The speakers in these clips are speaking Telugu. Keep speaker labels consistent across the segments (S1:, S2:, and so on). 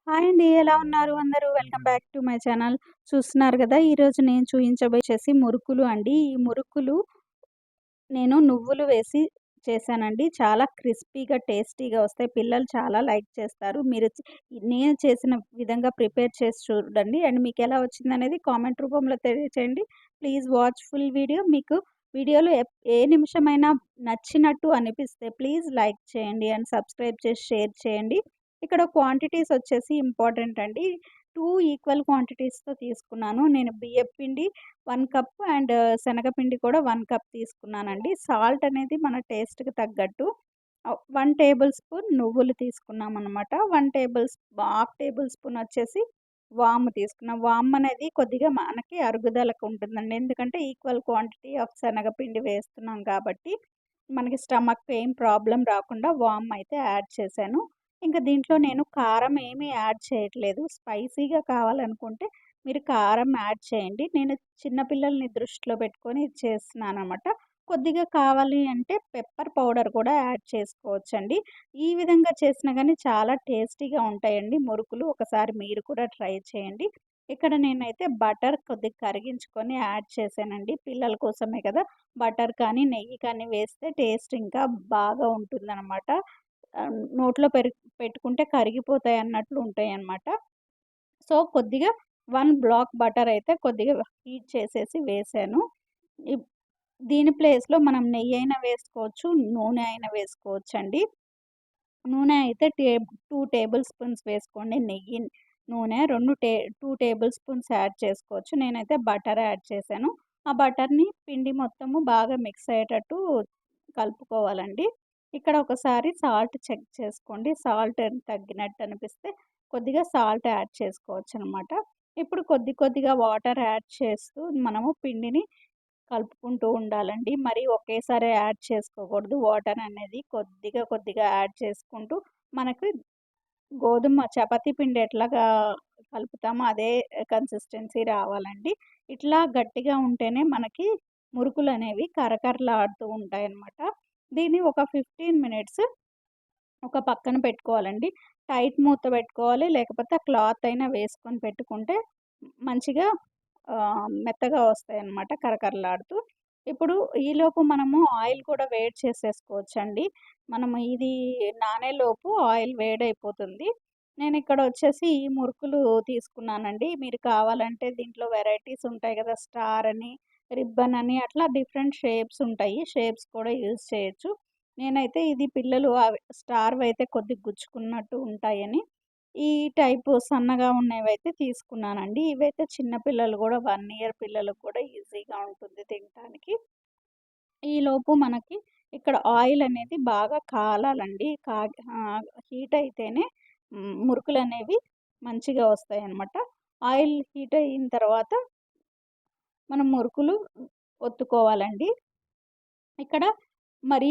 S1: హాయ్ అండి. ఎలా ఉన్నారు అందరూ? Welcome back to my channel. చూస్తున్నారు గదా! ఈరోజు నేను చూయించబోయేది మురుకులు అండి. ఈ మురుకులు నేను నువ్వులు వేసి చేశానండి. చాలా క్రిస్పీగా, టేస్టీగా వస్తాయి. పిల్లలు చాలా లైక్ చేస్తారు. నేను చేసిన విధంగా ప్రిపేర్ చేసి చూడండి. అండ్ మీకెలా వచ్చిందనేది కామెంట్ రూపంలో తెలియచేయండి. Please watch full video. మీకు వీడియోలో ఏ నిమిషమైనా నచ్చినట్టు అనిపిస్తే ప్లీజ్ లైక్ చేయండి అండ్ సబ్స్క్రైబ్ చేసి షేర్ చేయండి. ఇక్కడ క్వాంటిటీస్ వచ్చేసి ఇంపార్టెంట్ అండి. 2 ఈక్వల్ క్వాంటిటీస్‌తో తీసుకున్నాను. నేను బియ్యపు పిండి 1 కప్ అండ్ శనగపిండి కూడా 1 కప్ తీసుకున్నానండి. సాల్ట్ అనేది మన టేస్ట్‌కి తగ్గట్టు 1 టేబుల్ స్పూన్ నువ్వులు తీసుకున్నామనమాట. 1 టేబుల్ స్పూన్ వచ్చేసి వాము తీసుకున్నాం. వామ్ అనేది కొద్దిగా మనకి అరుగుదలకు ఉంటుందండి. ఎందుకంటే ఈక్వల్ క్వాంటిటీ ఆఫ్ శనగపిండి వేస్తున్నాం కాబట్టి, మనకి స్టమక్ ఏం ప్రాబ్లమ్ రాకుండా వామ్ అయితే యాడ్ చేశాను. ఇంక దీంట్లో నేను కారం ఏమీ యాడ్ చేయట్లేదు. స్పైసీగా కావాలనుకుంటే మీరు కారం యాడ్ చేయండి. నేను చిన్న పిల్లల్ని దృష్టిలో పెట్టుకొని ఇది చేస్తున్నాననమాట. కొద్దిగా కావాలి అంటే పెప్పర్ పౌడర్ కూడా యాడ్ చేసుకోవచ్చండి. ఈ విధంగా చేసినా గానీ చాలా టేస్టీగా ఉంటాయండి మురుకులు. ఒకసారి మీరు కూడా ట్రై చేయండి. ఇక్కడ నేనైతే బటర్ కొద్దిగా కరిగించుకొని యాడ్ చేశానండి. పిల్లల కోసమే కదా! బటర్ కానీ, నెయ్యి కానీ వేస్తే టేస్ట్ ఇంకా బాగా ఉంటుందనమాట. నోట్లో పెట్టుకుంటే కరిగిపోతాయన్నట్లు ఉంటాయన్నమాట. సో, కొద్దిగా 1 బ్లాక్ బటర్ అయితే కొద్దిగా హీట్ చేసేసి వేశాను. ఇప్ దీని ప్లేస్‌లో మనం నెయ్యైనా వేసుకోవచ్చు, నూనె అయినా వేసుకోవచ్చండి. నూనె అయితే 2 టేబుల్ స్పూన్స్ వేసుకోండి. నూనె 2 టేబుల్ స్పూన్స్ యాడ్ చేసుకోవచ్చు. నేనైతే బటర్ యాడ్ చేశాను. ఆ బటర్‌ని పిండి మొత్తము బాగా మిక్స్ అయ్యేటట్టు కలుపుకోవాలండి. ఇక్కడ ఒకసారి సాల్ట్ చెక్ చేసుకోండి. సాల్ట్ తగ్గినట్టు అనిపిస్తే కొద్దిగా సాల్ట్ యాడ్ చేసుకోవచ్చనమాట. ఇప్పుడు కొద్దిగా వాటర్ యాడ్ చేస్తూ మనము పిండిని కలుపుకుంటూ ఉండాలండి. మరి ఒకేసారి యాడ్ చేసుకోకూడదు. వాటర్ అనేది కొద్దిగా యాడ్ చేసుకుంటూ మనకు చపాతీ పిండి ఎట్లాగా కలుపుతామో అదే కన్సిస్టెన్సీ రావాలండి. ఇట్లా గట్టిగా ఉంటేనే మనకి మురుకులనేవి కరకరలాడుతూ ఉంటాయన్నమాట. దీన్ని ఒక 15 మినిట్స్ ఒక పక్కన పెట్టుకోవాలండి. టైట్ మూత పెట్టుకోవాలి. లేకపోతే ఆ క్లాత్ అయినా వేసుకొని పెట్టుకుంటే మంచిగా మెత్తగా వస్తాయన్నమాట కరకరలాడుతూ. ఇప్పుడు ఈలోపు మనము ఆయిల్ కూడా వేడి చేసేసుకోవచ్చండి. మనము ఇది నానేలోపు ఆయిల్ వేడైపోతుంది. నేనిక్కడ వచ్చేసి ఈ మురుకులు తీసుకున్నానండి. మీరు కావాలంటే దీంట్లో వెరైటీస్ ఉంటాయి కదా! స్టార్ అని, రిబ్బన్ అని అట్లా డిఫరెంట్ షేప్స్ ఉంటాయి. షేప్స్ కూడా యూజ్ చేయొచ్చు. నేనైతే ఇది పిల్లలు స్టార్‌వయితే కొద్దిగా గుచ్చుకున్నట్టు ఉంటాయని, ఈ టైపు సన్నగా ఉన్నవైతే తీసుకున్నానండి. ఇవైతే చిన్న పిల్లలు గూడా 1 ఇయర్ పిల్లలకు కూడా ఈజీగా ఉంటుంది తినటానికి. ఈలోపు మనకి ఇక్కడ ఆయిల్ అనేది బాగా కాలాలండి. హీట్ అయితేనే మురుకులనేవి మంచిగా వస్తాయన్నమాట. ఆయిల్ హీట్ అయిన తర్వాత మనం మురుకులు ఒత్తుకోవాలండి. ఇక్కడ మరీ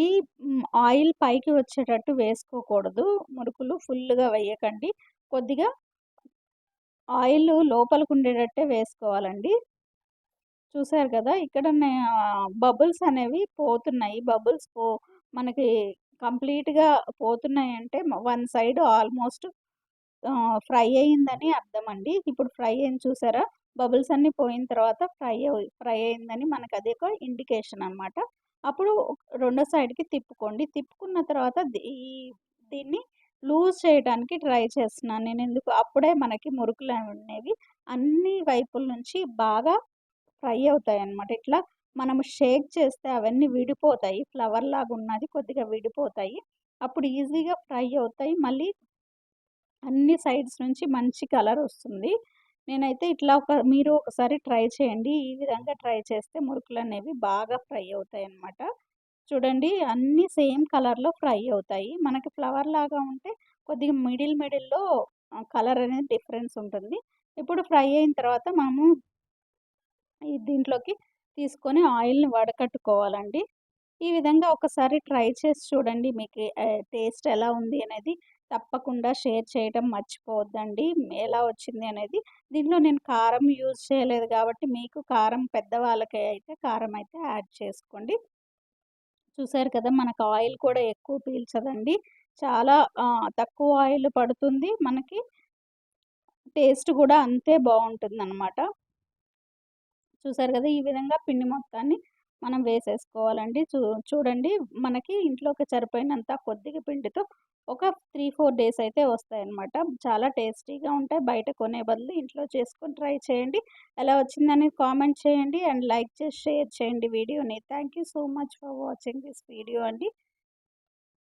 S1: ఆయిల్ పైకి వచ్చేటట్టు వేసుకోకూడదు. మురుకులు ఫుల్లుగా వేయకండి. కొద్దిగా ఆయిలు లోపలికుండేటట్టే వేసుకోవాలండి. చూసారు గదా! ఇక్కడ బబుల్స్ అనేవి పోతున్నాయి. మనకి కంప్లీట్‌గా పోతున్నాయంటే వన్ సైడ్ ఆల్మోస్ట్ ఫ్రై అయిందని అర్థమండి. ఇప్పుడు ఫ్రై అయింది చూసారా? బబుల్స్ అన్నీ పోయిన తర్వాత ఫ్రై అయిందని మనకదొక ఇండికేషన్ అనమాట. అప్పుడు రెండో సైడ్‌కి తిప్పుకోండి. తిప్పుకున్న తర్వాత దీన్ని లూజ్ చేయడానికి ట్రై చేస్తున్నాను నేనెందుకు అప్పుడే మనకి మురుకులనేవి అన్ని వైపుల నుంచి బాగా ఫ్రై అవుతాయన్నమాట. ఇట్లా మనము షేక్ చేస్తే అవన్నీ విడిపోతాయి. ఫ్లవర్‌లాగున్నది కొద్దిగా విడిపోతాయి. అప్పుడు ఈజీగా ఫ్రై అవుతాయి. మళ్ళీ అన్ని సైడ్స్ నుంచి మంచి కలరొస్తుంది. నేనైతే ఇట్లా మీరు ఒకసారి ట్రై చేయండి. ఈ విధంగా ట్రై చేస్తే మురుకులనేవి బాగా ఫ్రై అవుతాయన్నమాట. చూడండి అన్నీ సేమ్ కలర్‌లో ఫ్రై అవుతాయి. మనకి ఫ్లవర్‌లాగా ఉంటే కొద్దిగా మిడిల్‌లో కలర్ అనేది డిఫరెన్స్ ఉంటుంది. ఇప్పుడు ఫ్రై అయిన తర్వాత మనము దీంట్లోకి తీసుకొని ఆయిల్‌ని వడకట్టుకోవాలండి. ఈ విధంగా ఒకసారి ట్రై చేసి చూడండి. మీకు టేస్ట్ ఎలా ఉంది అనేది తప్పకుండా షేర్ చేయటం మర్చిపోవద్దండి. ఎలా వచ్చింది అనేది. దీంట్లో నేను కారం యూజ్ చేయలేదు కాబట్టి మీకు పెద్దవాళ్ళకి అయితే కారం అయితే యాడ్ చేసుకోండి. చూసారు కదా! మనకు ఆయిల్ కూడా ఎక్కువ పీల్చదండి. చాలా తక్కువ ఆయిల్ పడుతుంది మనకి. టేస్ట్ కూడా అంతే బావుంటుందనమాట. చూసారు కదా! ఈ విధంగా పిండి మొత్తాన్ని మనం వేసేసుకోవాలండి. చూడండి మనకి ఇంట్లోకి సరిపోయినంత కొద్దిగా పిండితో ఒక 3, 4 డేస్ అయితే వస్తాయన్నమాట. చాలా టేస్టీగా ఉంటాయి. బయట కొనే బదులు ఇంట్లో చేసుకొని ట్రై చేయండి. ఎలా వచ్చిందని కామెంట్ చేయండి అండ్ లైక్ చేసి షేర్ చేయండి వీడియోని. Thank you so much for watching this video అండి.